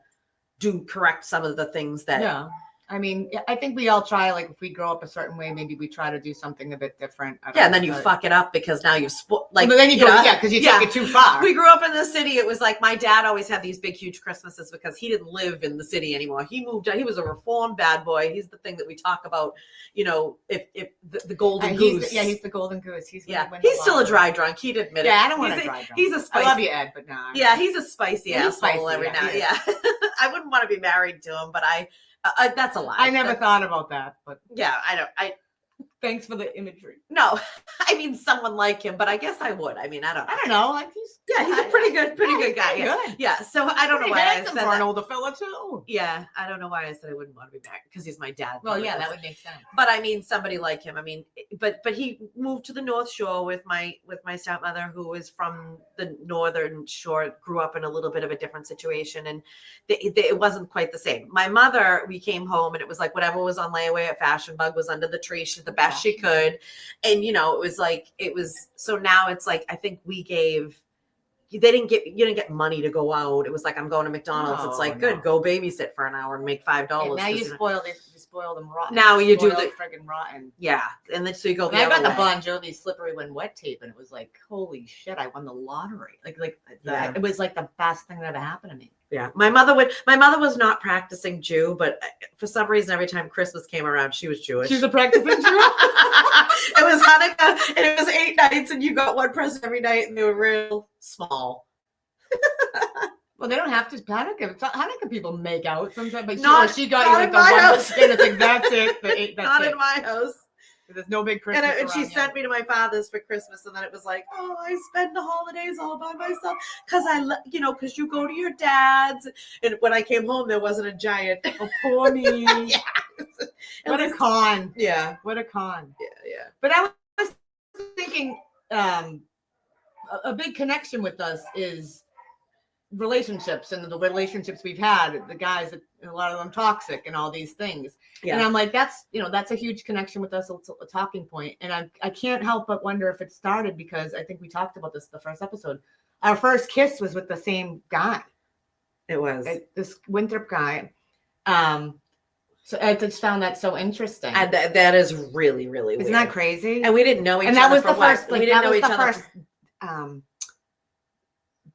to correct some of the things that I mean, I think we all try, like, if we grow up a certain way, maybe we try to do something a bit different. Yeah, and then you fuck it up because now you've like, but then you go, because you take it too far. We grew up in the city. It was like my dad always had these big, huge Christmases because he didn't live in the city anymore. He moved out. He was a reformed bad boy. He's the thing that we talk about, if the golden goose. He's the golden goose. He's still a dry drunk. He'd admit it. Yeah, I don't want a dry drunk. He's a spicy. I love you, Ed, but nah. Yeah, he's a spicy asshole every now. Yeah, I wouldn't want to be married to him, but that's a lie. I never thought about that, but yeah, I thanks for the imagery. No, I mean someone like him, but I guess I would. I mean, I don't know. Like he's a pretty good guy. Yeah. Good. Yeah. So I don't know why I said that. An older fella too. Yeah, I don't know why I said I wouldn't want to be married because he's my dad. Well, yeah, that would make sense. But I mean, somebody like him. I mean, but he moved to the North Shore with my stepmother, who is from the Northern Shore, grew up in a little bit of a different situation, and it wasn't quite the same. My mother, we came home and it was like whatever was on layaway at Fashion Bug was under the tree. She did the best she could, and it was so now it's like I think you didn't get money to go out. It was like I'm going to McDonald's. It's like good, go babysit for an hour and make $5. Now you spoil them rotten. Now you do the friggin' rotten. Yeah, and then so you go. I got the Bon Jovi Slippery When Wet tape, and it was like, holy shit, I won the lottery. It was like the best thing that ever happened to me. Yeah, my mother was not practicing Jew, but for some reason, every time Christmas came around, she was Jewish. She was a practicing Jew. It was Hanukkah, and it was 8 nights, and you got one present every night, and they were real small. Well, they don't have to Hanukkah. Hanukkah people make out sometimes, but she got you like the one. And like, that's it. Not in my house. There's no big Christmas. And she sent me to my father's for Christmas, and then it was like, oh, I spend the holidays all by myself because you go to your dad's. And when I came home, there wasn't a giant. Oh, poor me. Yeah. What a con. Yeah. What a con. Yeah. But I was thinking, a big connection with us is relationships, and the relationships we've had, the guys that a lot of them toxic and all these things. Yeah. And I'm like, that's a huge connection with us. It's a talking point. And I can't help but wonder if it started because I think we talked about this the first episode. Our first kiss was with the same guy. It was this Winthrop guy. So I just found that so interesting. And that is really, really weird. Isn't that crazy? And we didn't know each other. And that was the first. We didn't know each other.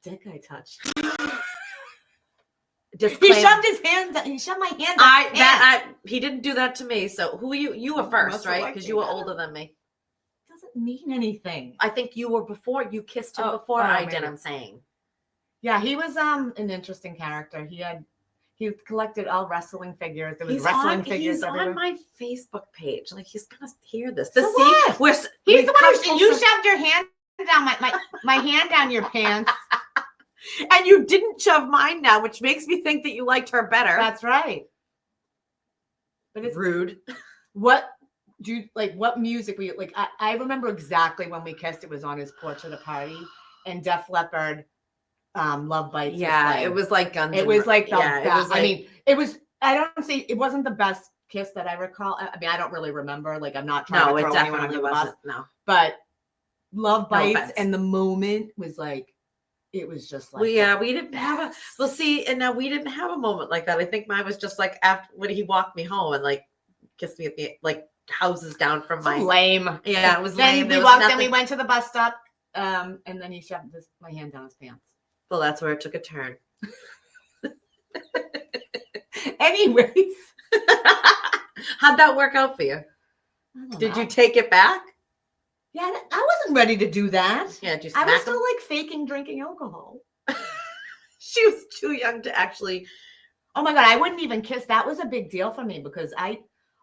Dick I touched. He shoved his hand. He shoved my hand. He didn't do that to me. So who you were first, right? Because you were older than me. Doesn't mean anything. I think you were before. You kissed him before I did. I'm saying. Yeah, he was an interesting character. He collected all wrestling figures. There was wrestling figures. He's everywhere. on my Facebook page. Like he's gonna hear this. So what? He's the one. You shoved your hand down my hand down your pants. And you didn't shove mine now, which makes me think that you liked her better. That's right. But it's rude. What do you like? What music we like? I remember exactly when we kissed. It was on his porch at a party, and Def Leppard, Love Bites. Yeah, it was like Guns. It was like the best. It was like, I mean, it was. I don't say it wasn't the best kiss that I recall. I mean, I don't really remember. Like, I'm not trying to throw anyone under the bus. No, but Love Bites and the moment was like. It was just like we didn't have now we didn't have a moment like that. I think mine was just like after when he walked me home and like kissed me at the like houses down from my lame. Yeah, it was lame. Then we went to the bus stop, and then he shoved my hand down his pants. Well, that's where it took a turn. Anyways, how'd that work out for you? Did you take it back? Yeah, I wasn't ready to do that. Yeah, I was still like faking drinking alcohol. She was too young to actually. Oh my God, I wouldn't even kiss. That was a big deal for me because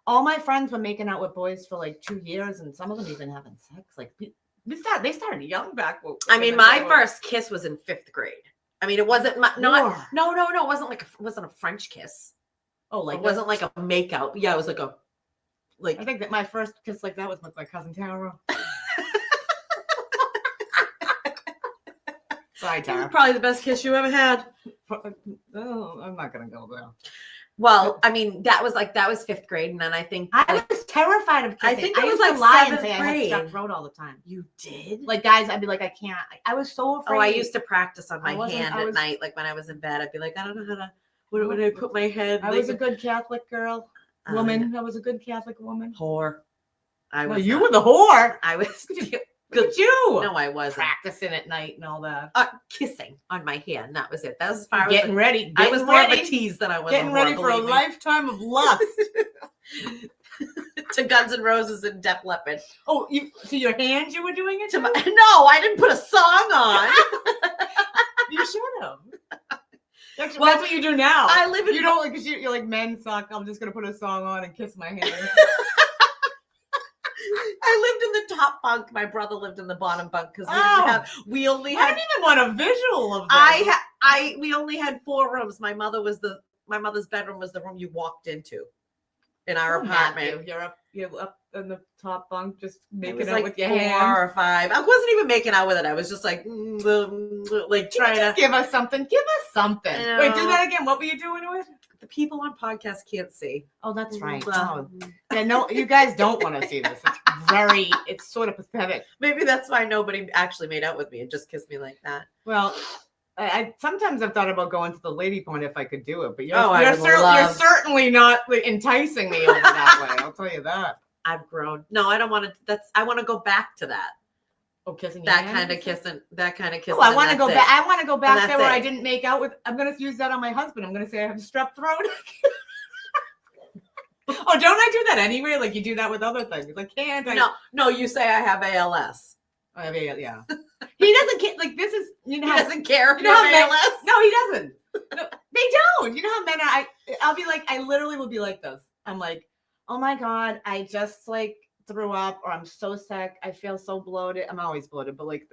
all my friends were making out with boys for like 2 years, and some of them even having sex. Like they started young back. I mean, my first kiss was in 5th grade. I mean, it wasn't no. It wasn't a French kiss. Oh, like it wasn't like a makeout. Yeah, it was like I think that my first kiss like that was with my cousin Tara. Sorry, Tara. Probably the best kiss you ever had. Oh, I'm not gonna go there. Well, I mean, that was 5th grade, and then I think I was terrified of kissing. I think it was like 7th grade. I had strep throat all the time. You did? Like guys, I'd be like, I can't. I was so afraid. Oh, I used to practice on my hand at night. Like when I was in bed, I'd be like, I don't know how to. Where would I put my head? I was a good Catholic girl. Woman, that was a good Catholic woman. Whore. I Well, was. you not. were the whore. I was. Look at you. No, I wasn't. Practicing at night and all that. Kissing on my hand. That was it. That was as far Getting as ready. I was more of a ready. tease than I was Getting a ready whore, for a believe me. lifetime of lust. To Guns N' Roses and Def Leppard. Oh, you to your hands you were doing it? No, I didn't put a song on. You should have. That's what you do now. I live in. You don't because you're like, men suck. I'm just gonna put a song on and kiss my hand. I lived in the top bunk. My brother lived in the bottom bunk because we only I had. didn't even want a visual of that. We only had 4 rooms. My mother's bedroom was the room you walked into in our apartment. You're up in the top bunk, just It was making out like with your 4 hands. or 5. I wasn't even making out with it. I was just like, like trying to give us something. Give us something. I Wait, know. do that again. What were you doing with? The people on podcasts can't see. Oh, that's right. Well, Yeah, no, you guys don't want to see this. It's sort of pathetic. maybe that's why nobody actually made out with me and just kissed me like that. Well, I sometimes I've thought about going to the lady point if I could do it, but you're love- certainly not enticing me over that way. I'll tell you that. I've grown. No, I don't want to. I want to go back to that. Oh, kissing That kind of kissing. Oh, I want to go back. I want to go back that's there where it. I didn't make out with. I'm going to use that on my husband. I'm going to say I have strep throat. Oh, don't I do that anyway? Like you do that with other things. I can't. No. You say I have ALS. I have yeah. He doesn't care. Like this is He doesn't care if You know you how have men, ALS. no, he doesn't. No, they don't. You know how men are. I'll be like, I literally will be like this. I'm like, oh my God, I just like threw up, or I'm so sick. I feel so bloated. I'm always bloated, but like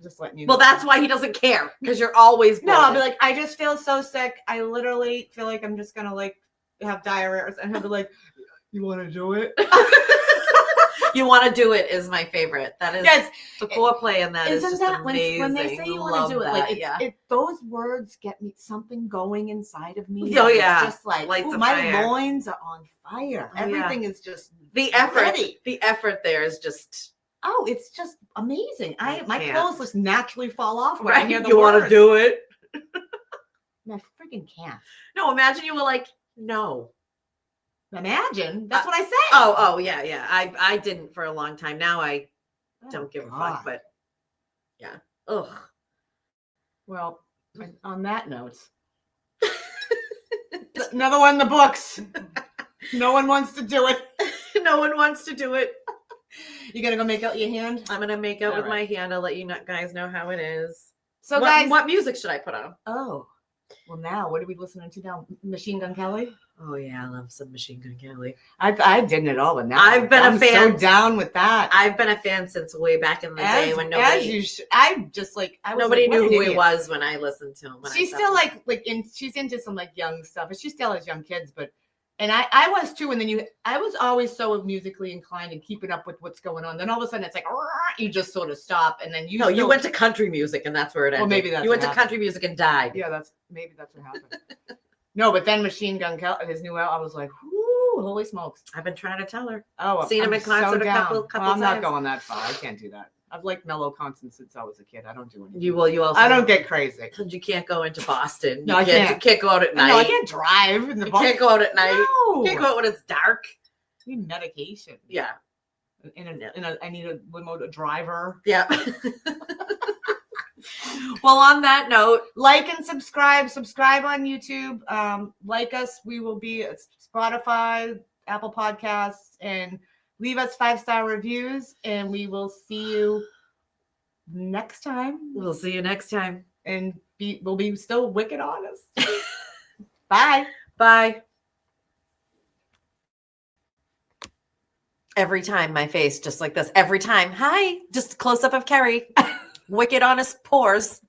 just letting you know. Well, that's why he doesn't care, because you're always bloated. No, I'll be like, I just feel so sick. I literally feel like I'm just gonna like have diarrhea, and he'll be like, you want to do it? You want to do it is my favorite. That is the foreplay, and that is just that amazing. when they say you want to do it, like those words get me something going inside of me. Oh yeah, it's just like lights a my fire. loins are on fire. Oh, Everything is just the effort. ready. The effort there is just it's just amazing. My can't. clothes just naturally fall off when I hear the You want to words. do it? I freaking can't. No, imagine you were like, no. Imagine. That's what I say. Oh, yeah. I didn't for a long time. Now I don't give a fuck. But yeah. Ugh. Well, on that note, another one in the books. No one wants to do it. No one wants to do it. You gonna go make out your hand? I'm gonna make out with my hand. I'll let you guys know how it is. So, guys, what music should I put on? Oh, well, now what are we listening to now? Machine Gun Kelly. Oh yeah, I love some Machine Gun Kelly. I didn't at all, but now I'm a fan. So down with that. I've been a fan since way back in the day when nobody. Nobody knew who he was when I listened to him. She's still she's into some like young stuff, and she still has young kids, but. And I was too, and then I was always so musically inclined and keeping up with what's going on. Then all of a sudden it's like you just sort of stop, and then you went to country music, and that's where it ended. Well, maybe that's you went to country music and died. Yeah, that's what happened. No, but then Machine Gun Kelly, his new album, I was like, "Whoo, holy smokes!" I've been trying to tell her. Oh, seen him in concert a couple I'm times. not going that far. I can't do that. I've liked mellow concerts since I was a kid. I don't do anything. You also. I don't get crazy. You can't go into Boston. No, I can't. You can't go out at night. No, I can't drive in the. You can't go out at night. No. You can't go out when it's dark. I need medication. Yeah. I need a limo driver. Yeah. Well, on that note, like and subscribe. Subscribe on YouTube. Like us. We will be at Spotify, Apple Podcasts, and leave us 5-star reviews. And we will see you next time. We'll see you next time. And we'll be still wicked honest. Bye. Bye. Every time my face, just like this. Every time. Hi. Just close up of Carrie. Wicked honest pores.